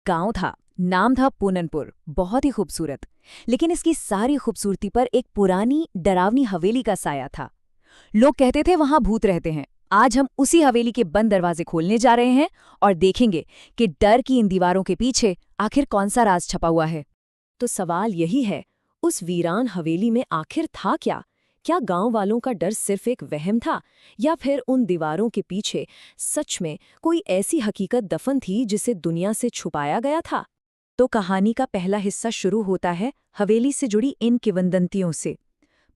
गांव था, नाम था पूननपुर, बहुत ही खूबसूरत। लेकिन इसकी सारी खूबसूरती पर एक पुरानी डरावनी हवेली का साया था। लोग कहते थे वहां भूत रहते हैं। आज हम उसी हवेली के बंद दरवाजे खोलने जा रहे हैं और देखेंगे कि डर की इन दीवारों के पीछे आखिर कौन सा राज छपा हुआ है। तो सवाल यही है, उस वीरान हवेली में आखिर था क्या? क्या गांव वालों का डर सिर्फ एक वहम था, या फिर उन दीवारों के पीछे सच में कोई ऐसी हकीकत दफन थी जिसे दुनिया से छुपाया गया था? तो कहानी का पहला हिस्सा शुरू होता है हवेली से जुड़ी इन किंवदंतियों से।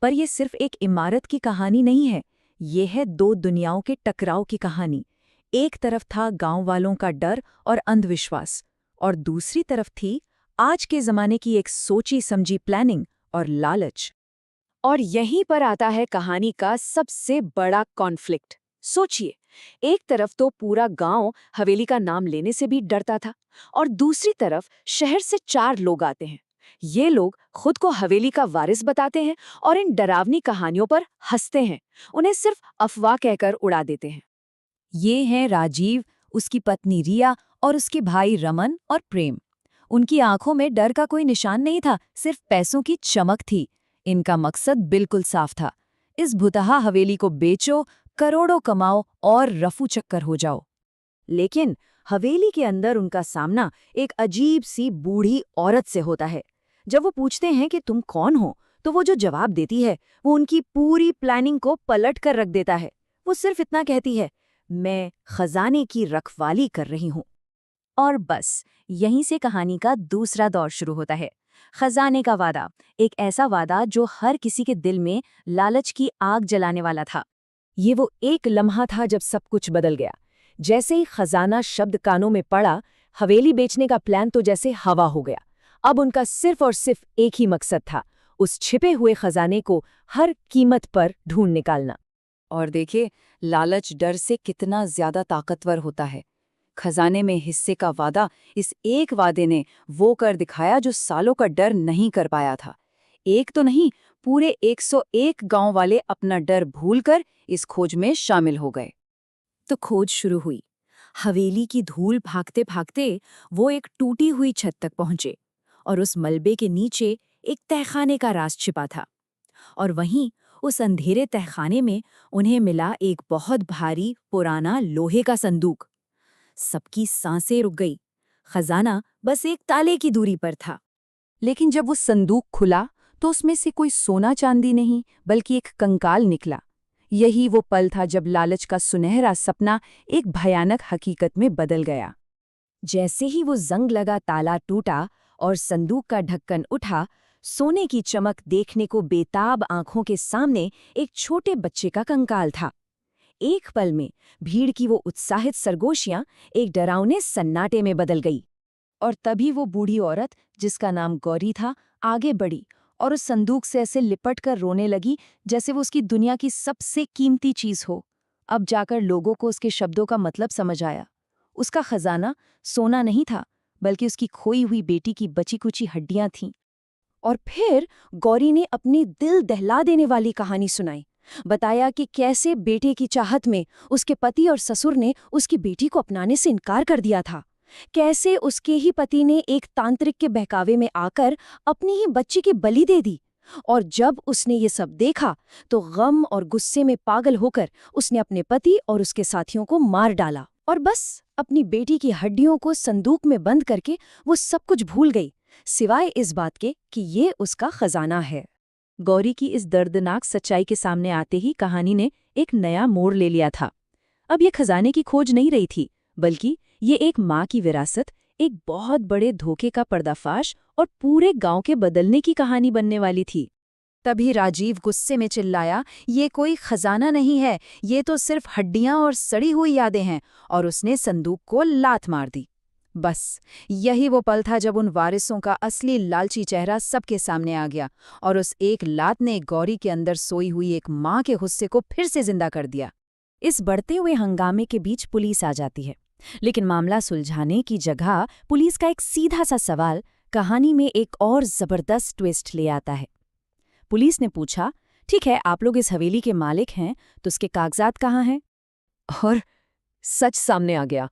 पर यह सिर्फ एक इमारत की कहानी नहीं है, ये है दो दुनियाओं के टकराव की कहानी। एक तरफ था गांव वालों का डर और अंधविश्वास, और दूसरी तरफ थी आज के जमाने की एक सोची समझी प्लानिंग और लालच। और यहीं पर आता है कहानी का सबसे बड़ा कॉन्फ्लिक्ट। सोचिए, एक तरफ तो पूरा गांव हवेली का नाम लेने से भी डरता था, और दूसरी तरफ शहर से 4 लोग आते हैं। ये लोग खुद को हवेली का वारिस बताते हैं और इन डरावनी कहानियों पर हंसते हैं, उन्हें सिर्फ अफवाह कहकर उड़ा देते हैं। ये हैं राजीव, उसकी पत्नी रिया और उसके भाई रमन और प्रेम। उनकी आंखों में डर का कोई निशान नहीं था, सिर्फ पैसों की चमक थी। इनका मकसद बिल्कुल साफ था, इस भुतहा हवेली को बेचो, करोड़ों कमाओ और रफू चक्कर हो जाओ। लेकिन हवेली के अंदर उनका सामना एक अजीब सी बूढ़ी औरत से होता है। जब वो पूछते हैं कि तुम कौन हो, तो वो जो जवाब देती है वो उनकी पूरी प्लानिंग को पलट कर रख देता है। वो सिर्फ इतना कहती है, मैं खजाने की रखवाली कर रही हूँ। और बस यहीं से कहानी का दूसरा दौर शुरू होता है। खजाने का वादा, एक ऐसा वादा जो हर किसी के दिल में लालच की आग जलाने वाला था। ये वो एक लम्हा था जब सब कुछ बदल गया। जैसे ही खजाना शब्द कानों में पड़ा, हवेली बेचने का प्लान तो जैसे हवा हो गया। अब उनका सिर्फ और सिर्फ एक ही मकसद था, उस छिपे हुए खजाने को हर कीमत पर ढूंढ निकालना। और देखिए, लालच डर से कितना ज्यादा ताकतवर होता है। खजाने में हिस्से का वादा, इस एक वादे ने वो कर दिखाया जो सालों का डर नहीं कर पाया था। एक तो नहीं, पूरे 101 गांव वाले अपना डर भूलकर इस खोज में शामिल हो गए। तो खोज शुरू हुई। हवेली की धूल भागते भागते वो एक टूटी हुई छत तक पहुंचे, और उस मलबे के नीचे एक तहखाने का राज छिपा था। और वहीं उस अंधेरे तहखाने में उन्हें मिला एक बहुत भारी पुराना लोहे का संदूक। सबकी सांसें रुक गई। खजाना बस एक ताले की दूरी पर था। लेकिन जब वो संदूक खुला तो उसमें से कोई सोना चांदी नहीं, बल्कि एक कंकाल निकला। यही वो पल था जब लालच का सुनहरा सपना एक भयानक हकीकत में बदल गया। जैसे ही वो जंग लगा ताला टूटा और संदूक का ढक्कन उठा, सोने की चमक देखने को बेताब आंखों के सामने एक छोटे बच्चे का कंकाल था। एक पल में भीड़ की वो उत्साहित सरगोशियां एक डरावने सन्नाटे में बदल गई। और तभी वो बूढ़ी औरत, जिसका नाम गौरी था, आगे बढ़ी और उस संदूक से ऐसे लिपट कर रोने लगी जैसे वो उसकी दुनिया की सबसे कीमती चीज हो। अब जाकर लोगों को उसके शब्दों का मतलब समझ आया। उसका खजाना सोना नहीं था, बल्कि उसकी खोई हुई बेटी की बची-कुची हड्डियां थीं। और फिर गौरी ने अपनी दिल दहला देने वाली कहानी सुनाई। बताया कि कैसे बेटे की चाहत में उसके पति और ससुर ने उसकी बेटी को अपनाने से इनकार कर दिया था। कैसे उसके ही पति ने एक तांत्रिक के बहकावे में आकर अपनी ही बच्ची की बलि दे दी। और जब उसने ये सब देखा तो गम और गुस्से में पागल होकर उसने अपने पति और उसके साथियों को मार डाला, और बस अपनी बेटी की हड्डियों को संदूक में बंद करके वो सब कुछ भूल गई, सिवाय इस बात के कि ये उसका खजाना है। गौरी की इस दर्दनाक सच्चाई के सामने आते ही कहानी ने एक नया मोड़ ले लिया था। अब ये खजाने की खोज नहीं रही थी, बल्कि ये एक माँ की विरासत, एक बहुत बड़े धोखे का पर्दाफाश और पूरे गांव के बदलने की कहानी बनने वाली थी। तभी राजीव गुस्से में चिल्लाया, ये कोई खजाना नहीं है, ये तो सिर्फ हड्डियां और सड़ी हुई यादें हैं, और उसने संदूक को लात मार दी। बस यही वो पल था जब उन वारिसों का असली लालची चेहरा सबके सामने आ गया, और उस एक लात ने गौरी के अंदर सोई हुई एक माँ के गुस्से को फिर से जिंदा कर दिया। इस बढ़ते हुए हंगामे के बीच पुलिस आ जाती है, लेकिन मामला सुलझाने की जगह पुलिस का एक सीधा सा सवाल कहानी में एक और जबरदस्त ट्विस्ट ले आता है। पुलिस ने पूछा, ठीक है, आप लोग इस हवेली के मालिक हैं, तो उसके कागजात कहाँ हैं? और सच सामने आ गया।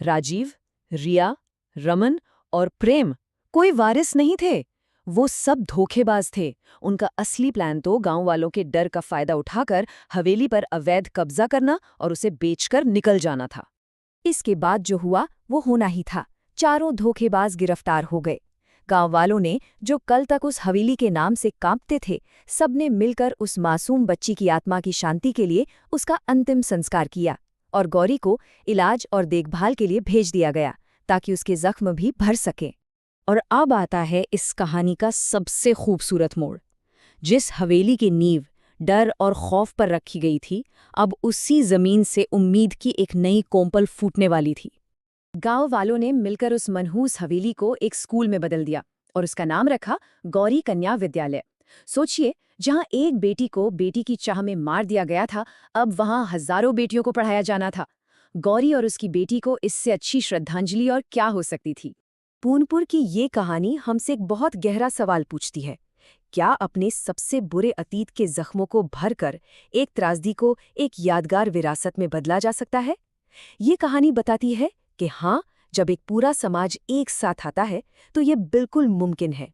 राजीव, रिया, रमन और प्रेम कोई वारिस नहीं थे। वो सब धोखेबाज थे। उनका असली प्लान तो गांव वालों के डर का फायदा उठाकर हवेली पर अवैध कब्जा करना और उसे बेचकर निकल जाना था। इसके बाद जो हुआ वो होना ही था। चारों धोखेबाज गिरफ्तार हो गए। गांव वालों ने, जो कल तक उस हवेली के नाम से कांपते थे, सबने मिलकर उस मासूम बच्ची की आत्मा की शांति के लिए उसका अंतिम संस्कार किया और गौरी को इलाज और देखभाल के लिए भेज दिया गया ताकि उसके जख्म भी भर सकें। और अब आता है इस कहानी का सबसे खूबसूरत मोड़। जिस हवेली की नींव डर और खौफ पर रखी गई थी, अब उसी जमीन से उम्मीद की एक नई कोंपल फूटने वाली थी। गांव वालों ने मिलकर उस मनहूस हवेली को एक स्कूल में बदल दिया और उसका नाम रखा गौरी कन्या विद्यालय। सोचिए, जहां एक बेटी को बेटी की चाह में मार दिया गया था, अब वहां हजारों बेटियों को पढ़ाया जाना था। गौरी और उसकी बेटी को इससे अच्छी श्रद्धांजलि और क्या हो सकती थी। पूनपुर की ये कहानी हमसे एक बहुत गहरा सवाल पूछती है। क्या अपने सबसे बुरे अतीत के जख्मों को भरकर एक त्रासदी को एक यादगार विरासत में बदला जा सकता है? ये कहानी बताती है कि हाँ, जब एक पूरा समाज एक साथ आता है तो ये बिल्कुल मुमकिन है।